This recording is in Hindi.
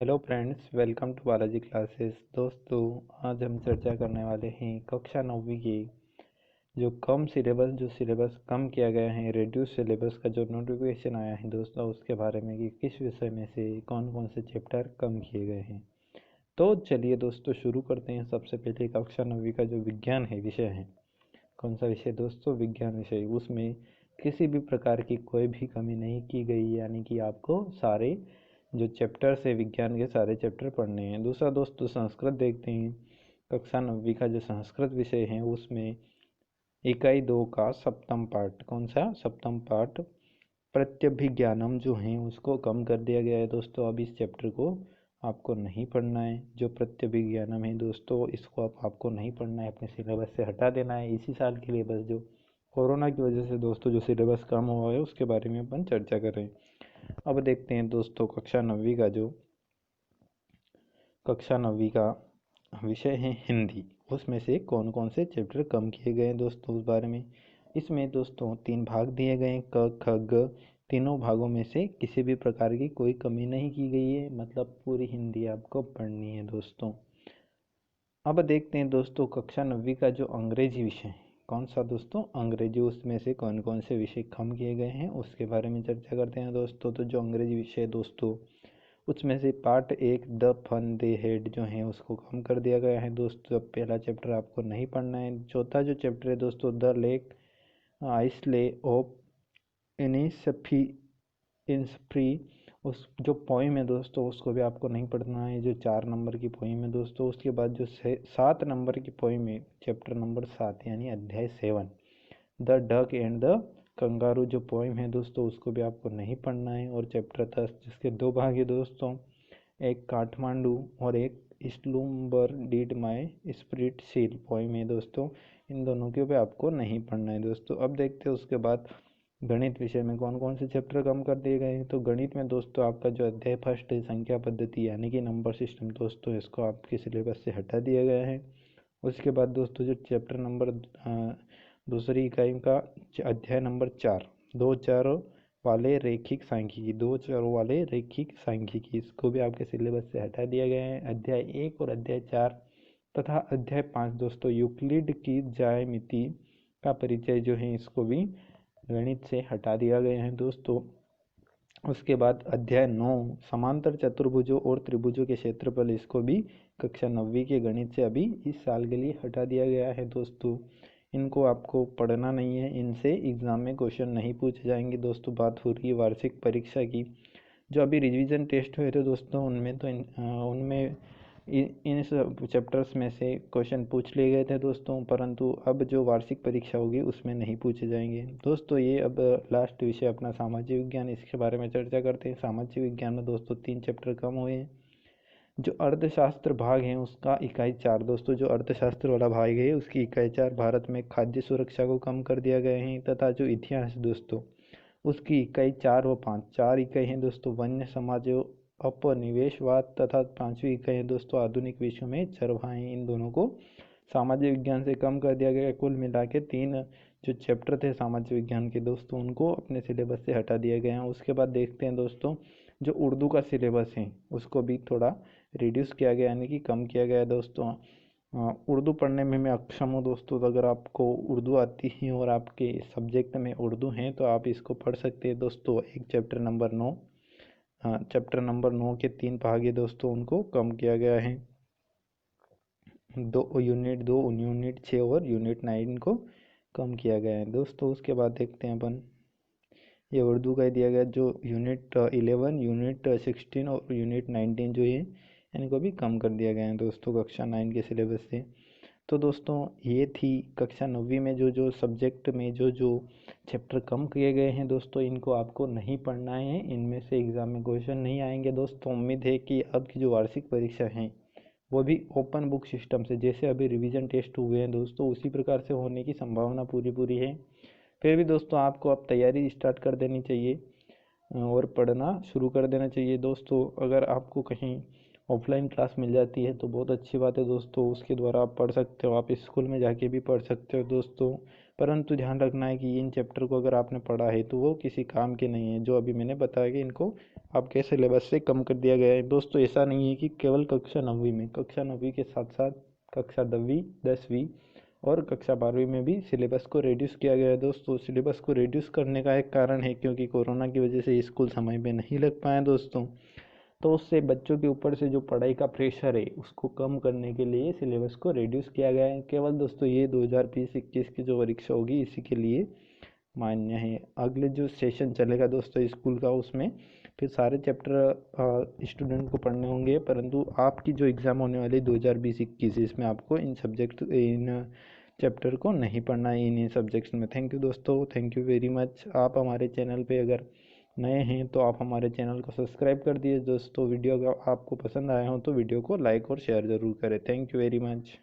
Hello friends, welcome to Balaji classes. दोस्तों, आज हम चर्चा करने वाले हैं कक्षा 9वीं की जो सिलेबस कम किया गया है, रिड्यूस सिलेबस का जो नोटिफिकेशन आया है दोस्तों, उसके बारे में कि किस विषय में से कौन कौन से चैप्टर कम किए गए हैं। तो चलिए दोस्तों शुरू करते हैं। सबसे पहले कक्षा 9वीं का जो विज्ञान है विषय है, कौन सा विषय दोस्तों? विज्ञान विषय। उसमें किसी भी प्रकार की कोई भी कमी नहीं की गई, यानी कि आपको सारे जो चैप्टर्स है विज्ञान के सारे चैप्टर पढ़ने हैं। दूसरा दोस्तों संस्कृत देखते हैं। कक्षा 9वीं का जो संस्कृत विषय है उसमें इकाई 2 का सप्तम पाठ, कौन सा सप्तम पाठ, प्रत्यभिज्ञानम जो है उसको कम कर दिया गया है दोस्तों। अब इस चैप्टर को आपको नहीं पढ़ना है। जो प्रत्यभिज्ञानम है दोस्तों, इसको अब आपको नहीं पढ़ना है, अपने सिलेबस से हटा देना है इसी साल के लिए। बस जो कोरोना की वजह से दोस्तों जो सिलेबस कम हुआ है उसके बारे में अपन चर्चा कर रहे हैं। अब देखते हैं दोस्तों कक्षा 9वीं का विषय है हिंदी। उसमें से कौन कौन से चैप्टर कम किए गए हैं दोस्तों, उस बारे में। इसमें दोस्तों 3 भाग दिए गए हैं, क ख ग। तीनों भागों में से किसी भी प्रकार की कोई कमी नहीं की गई है, मतलब पूरी हिंदी आपको पढ़नी है दोस्तों। अब देखते हैं दोस्तों कक्षा 9वीं का जो अंग्रेजी विषय है, कौन सा दोस्तों? अंग्रेजी। उसमें से कौन कौन से विषय कम किए गए हैं उसके बारे में चर्चा करते हैं दोस्तों। तो जो अंग्रेजी विषय है दोस्तों, उसमें से part 1 the fun they had जो है उसको कम कर दिया गया है दोस्तों। अब पहला चैप्टर आपको नहीं पढ़ना है। चौथा जो चैप्टर है दोस्तों, द लेक आइसले ऑफ इनिसफी इंसफ्री, उस जो पोइम है दोस्तों उसको भी आपको नहीं पढ़ना है, जो 4 नंबर की पोइम है दोस्तों। उसके बाद जो 7 नंबर की पोइम है, चैप्टर नंबर 7 यानी अध्याय 7, the duck and the kangaroo जो पोइम है दोस्तों, उसको भी आपको नहीं पढ़ना है। और चैप्टर 10 जिसके 2 भाग है दोस्तों, एक काठमांडू और एक slumber did my spirit seal poem है दोस्तों। इन दोनों के भी आपको नहीं पढ़ना है दोस्तों। अब देखते हैं उसके बाद गणित विषय में कौन कौन से चैप्टर कम कर दिए गए हैं। तो गणित में दोस्तों आपका जो अध्याय फर्स्ट है, संख्या पद्धति यानी कि नंबर सिस्टम दोस्तों, इसको आपके सिलेबस से हटा दिया गया है। उसके बाद दोस्तों जो चैप्टर नंबर दूसरी इकाई का अध्याय नंबर 4, 2 चर वाले रैखिक सांख्यिकी, 2 चरों वाले रैखिक सांख्यिकी, इसको भी आपके सिलेबस से हटा दिया गया है। अध्याय 1 और अध्याय 4 तथा अध्याय 5 दोस्तों, यूक्लिड की ज्यामिति का परिचय जो है इसको भी गणित से हटा दिया गया है दोस्तों। उसके बाद अध्याय 9 समांतर चतुर्भुजों और त्रिभुजों के क्षेत्रफल, इसको भी कक्षा 9वीं के गणित से अभी इस साल के लिए हटा दिया गया है दोस्तों। इनको आपको पढ़ना नहीं है, इनसे एग्जाम में क्वेश्चन नहीं पूछे जाएंगे दोस्तों। बात हो रही है वार्षिक परीक्षा की। जो अभी रिवीजन टेस्ट हुए थे दोस्तों, उनमें इन सब चैप्टर्स में से क्वेश्चन पूछ लिए गए थे दोस्तों, परंतु अब जो वार्षिक परीक्षा होगी उसमें नहीं पूछे जाएंगे दोस्तों। ये अब लास्ट विषय अपना सामाजिक विज्ञान, इसके बारे में चर्चा करते हैं। सामाजिक विज्ञान में दोस्तों 3 चैप्टर कम हुए हैं। जो अर्थशास्त्र भाग है उसका इकाई 4 दोस्तों, जो अर्थशास्त्र वाला भाग है उसकी इकाई 4, भारत में खाद्य सुरक्षा को कम कर दिया गया है। तथा जो इतिहास है दोस्तों, उसकी इकाई 4 व 5, 4 इकाई हैं दोस्तों, वन्य समाज उपनिवेशवाद, तथा 5वीं इकाई है दोस्तों, आधुनिक विश्व में चरवाहे। इन दोनों को सामाजिक विज्ञान से कम कर दिया गया। कुल मिला के 3 जो चैप्टर थे सामाजिक विज्ञान के दोस्तों, उनको अपने सिलेबस से हटा दिया गया है। उसके बाद देखते हैं दोस्तों, जो उर्दू का सिलेबस है उसको भी थोड़ा रिड्यूस किया गया, यानी कि कम किया गया है दोस्तों। उर्दू पढ़ने में मैं अक्षम हूँ दोस्तों। तो अगर आपको उर्दू आती है और आपके सब्जेक्ट में उर्दू है तो आप इसको पढ़ सकते हैं दोस्तों। एक चैप्टर नंबर 9 के 3 भाग है दोस्तों, उनको कम किया गया है। यूनिट 2, यूनिट 6 और यूनिट 9 को कम किया गया है दोस्तों। उसके बाद देखते हैं अपन, ये उर्दू का ही दिया गया, जो यूनिट 11, यूनिट 16 और यूनिट 19 जो है इनको भी कम कर दिया गया है दोस्तों कक्षा 9 के सिलेबस से। तो दोस्तों ये थी कक्षा 9वीं में जो जो सब्जेक्ट में जो जो चैप्टर कम किए गए हैं दोस्तों, इनको आपको नहीं पढ़ना है। इनमें से एग्ज़ाम में क्वेश्चन नहीं आएंगे दोस्तों। उम्मीद है कि अब की जो वार्षिक परीक्षा है वो भी ओपन बुक सिस्टम से, जैसे अभी रिवीजन टेस्ट हुए हैं दोस्तों, उसी प्रकार से होने की संभावना पूरी पूरी है। फिर भी दोस्तों आपको अब तैयारी स्टार्ट कर देनी चाहिए और पढ़ना शुरू कर देना चाहिए दोस्तों। अगर आपको कहीं ऑफलाइन क्लास मिल जाती है तो बहुत अच्छी बात है दोस्तों, उसके द्वारा आप पढ़ सकते हो। आप स्कूल में जाके भी पढ़ सकते हो दोस्तों। परंतु ध्यान रखना है कि इन चैप्टर को अगर आपने पढ़ा है तो वो किसी काम के नहीं है, जो अभी मैंने बताया कि इनको आपके सिलेबस से कम कर दिया गया है। दोस्तों ऐसा नहीं है कि केवल कक्षा 9वीं में, कक्षा 9वीं के साथ साथ कक्षा 10वीं 10वीं और कक्षा 12वीं में भी सिलेबस को रिड्यूस किया गया है। दोस्तों सिलेबस को रिड्यूस करने का एक कारण है क्योंकि कोरोना की वजह से स्कूल समय पे नहीं लग पाए दोस्तों, तो उससे बच्चों के ऊपर से जो पढ़ाई का प्रेशर है उसको कम करने के लिए सिलेबस को रिड्यूस किया गया है। केवल दोस्तों ये 2020-21 की जो परीक्षा होगी इसी के लिए मान्य है। अगले जो सेशन चलेगा दोस्तों स्कूल का, उसमें फिर सारे चैप्टर स्टूडेंट को पढ़ने होंगे, परंतु आपकी जो एग्ज़ाम होने वाली 2020-21 इसमें आपको इन चैप्टर को नहीं पढ़ना है इन सब्जेक्ट्स में। थैंक यू दोस्तों, थैंक यू वेरी मच। आप हमारे चैनल पे अगर नए हैं तो आप हमारे चैनल को सब्सक्राइब कर दिए दोस्तों। वीडियो अगर आपको पसंद आया हो तो वीडियो को लाइक और शेयर ज़रूर करें। Thank you very much.